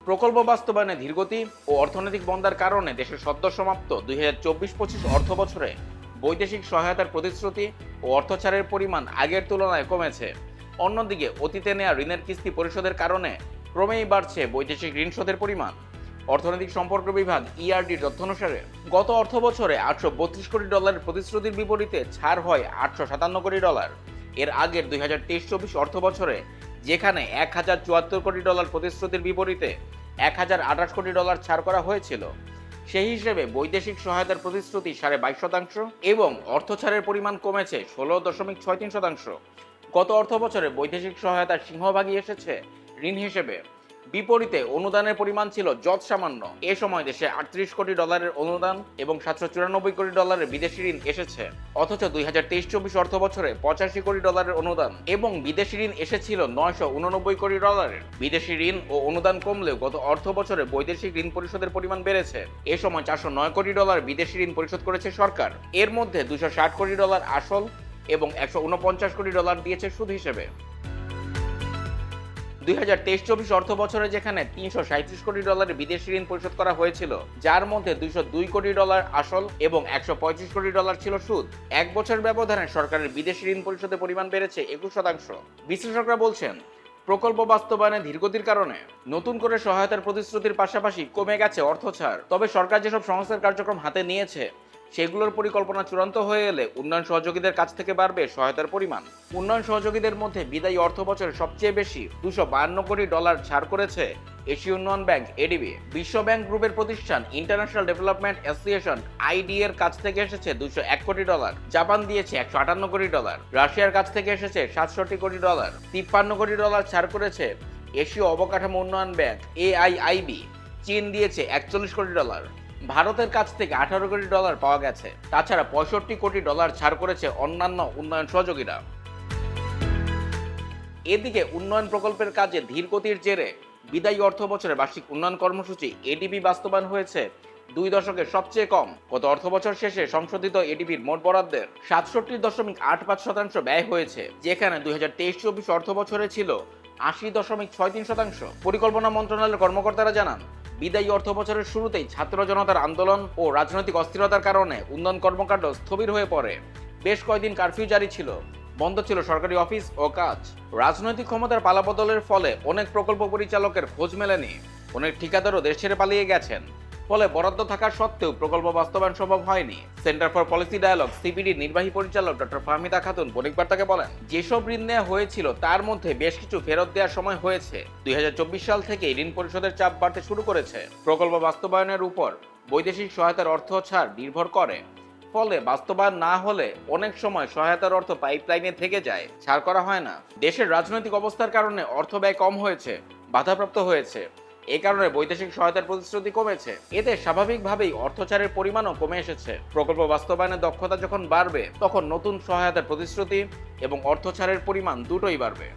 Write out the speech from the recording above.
প্রকল্প বাস্তবায়নে ধীরগতি ও অর্থনৈতিক মন্দার কারণে দেশের সদ্য সমাপ্ত 2024-25 অর্থ বছরে বৈদেশিক সহায়তার প্রতিশ্রুতি ও অর্থছাড়ের পরিমাণ আগের তুলনায় কমেছে। অন্যদিকে অতীতে নেওয়া ঋণের কিস্তি পরিশোধের কারণে ক্রমেই বাড়ছে বৈদেশিক ঋণ শোধের পরিমাণ। অর্থনৈতিক সম্পর্ক বিভাগ ইআরডির তথ্য অনুসারে গত অর্থ বছরে $832 কোটি প্রতিশ্রুতির বিপরীতে ছাড় হয় $857 কোটি। এর আগের 2023-24 অর্থ বছরে যেখানে $1074 কোটি প্রতিশ্রুতির বিপরীতে $1028 কোটি ছাড় করা হয়েছিল, সেই হিসেবে বৈদেশিক সহায়তার প্রতিশ্রুতি 22.5% এবং অর্থ ছাড়ের পরিমাণ কমেছে 16.63%। গত অর্থ বছরে বৈদেশিক সহায়তার সিংহভাগই এসেছে ঋণ হিসেবে, বিপরীতে অনুদানের পরিমাণ ছিল যৎ সামান্য। এ সময় দেশে $38 কোটি অনুদান এবং $794 কোটি বিদেশি ঋণ এসেছে। অথচ 2023-24 অর্থ বছরে $85 কোটি অনুদান এবং বিদেশি ঋণ এসেছিল $989 কোটি। বিদেশি ঋণ ও অনুদান কমলেও গত অর্থ বছরে বৈদেশিক ঋণ পরিশোধের পরিমাণ বেড়েছে। এ সময় $409 কোটি বিদেশি ঋণ পরিশোধ করেছে সরকার। এর মধ্যে $260 কোটি আসল এবং $149 কোটি দিয়েছে সুদ হিসেবে। 2023-24 অর্থ বছরে যেখানে $337 কোটি বিদেশি ঋণ পরিশোধ করা হয়েছিল, যার মধ্যে $202 কোটি আসল এবং $135 কোটি ছিল সুদ, এক বছর ব্যবধানে সরকারের বিদেশি ঋণ পরিশোধের পরিমাণ বেড়েছে 21%। বিশ্লেষকরা বলছেন, প্রকল্প বাস্তবায়নে ধীরগতির কারণে নতুন করে সহায়তার প্রতিশ্রুতির পাশাপাশি কমে গেছে অর্থ ছাড়। তবে সরকার যেসব সংস্কার কার্যক্রম হাতে নিয়েছে সেগুলোর পরিকল্পনা চূড়ান্ত হয়ে এলে উন্নয়ন সহযোগীদের কাছ থেকে বাড়বে সহায়তার পরিমাণ। উন্নয়ন সহযোগীদের মধ্যে বিদায়ী অর্থ বছরে সবচেয়ে বেশি $252 কোটি ছাড় করেছে এশীয় উন্নয়ন ব্যাংক এডিবি। বিশ্ব ব্যাংক গ্রুপের প্রতিষ্ঠান ইন্টারন্যাশনাল ডেভেলপমেন্ট অ্যাসোসিয়েশন আইডি এর কাছ থেকে এসেছে $201 কোটি, জাপান দিয়েছে $158 কোটি, রাশিয়ার কাছ থেকে এসেছে $67 কোটি, $53 কোটি ছাড় করেছে এশীয় অবকাঠামো উন্নয়ন ব্যাংক এআইআইবি, চীন দিয়েছে $41 কোটি, ভারতের কাছ থেকে $18 কোটি পাওয়া গেছে। তাছাড়া $65 কোটি ছাড় করেছে অন্যান্য উন্নয়ন সহযোগীরা। এদিকে উন্নয়ন প্রকল্পের কাজে ধীর গতির জেরে বিদায়ী অর্থ বছরে বার্ষিক উন্নয়ন কর্মসূচি এডিবি বাস্তবায়ন হয়েছে 2 দশকের সবচেয়ে কম। গত অর্থ বছর শেষে সংশোধিত এডিবির মোট বরাদ্দের 67.85% ব্যয় হয়েছে, যেখানে 2023-24 অর্থ বছরে ছিল 80.63%। পরিকল্পনা মন্ত্রণালয়ের কর্মকর্তারা জানান, বিদায়ী অর্থ বছরের শুরুতেই ছাত্র জনতার আন্দোলন ও রাজনৈতিক অস্থিরতার কারণে উন্নয়ন কর্মকাণ্ড স্থবির হয়ে পড়ে। বেশ কয়েকদিন কারফিউ জারি ছিল, বন্ধ ছিল সরকারি অফিস ও কাজ। রাজনৈতিক ক্ষমতার পালাবদলের ফলে অনেক প্রকল্প পরিচালকের খোঁজ মেলেনি, অনেক ঠিকাদারও দেশ ছেড়ে পালিয়ে গেছেন। ফলে বরাদ্দ থাকা সত্ত্বেও প্রকল্প বাস্তবায়ন সম্ভব হয়নি। সেন্টার ফর পলিসি ডায়ালগ সিপিডির নির্বাহী পরিচালক ডক্টর ফাহমিদা খাতুন বণিক বার্তাকে বলেন, যেসব ঋণ নেওয়া হয়েছিল তার মধ্যে বেশ কিছু ফেরত দেওয়ার সময় হয়েছে। 2024 সাল থেকে ঋণ পরিশোধের চাপ বাড়তে শুরু করেছে। প্রকল্প বাস্তবায়নের উপর বৈদেশিক সহায়তার অর্থ ছাড় নির্ভর করে, ফলে বাস্তবায়ন না হলে অনেক সময় সহায়তার অর্থ পাইপলাইনে থেকে যায়, ছাড় করা হয় না। দেশের রাজনৈতিক অবস্থার কারণে অর্থ ব্যয় কম হয়েছে, বাধাপ্রাপ্ত হয়েছে। এ কারণে বৈদেশিক সহায়তার প্রতিশ্রুতি কমেছে। এতে স্বাভাবিকভাবেই অর্থ ছাড়ের পরিমাণও কমে এসেছে। প্রকল্প বাস্তবায়নের দক্ষতা যখন বাড়বে, তখন নতুন সহায়তার প্রতিশ্রুতি এবং অর্থ ছাড়ের পরিমাণ দুটোই বাড়বে।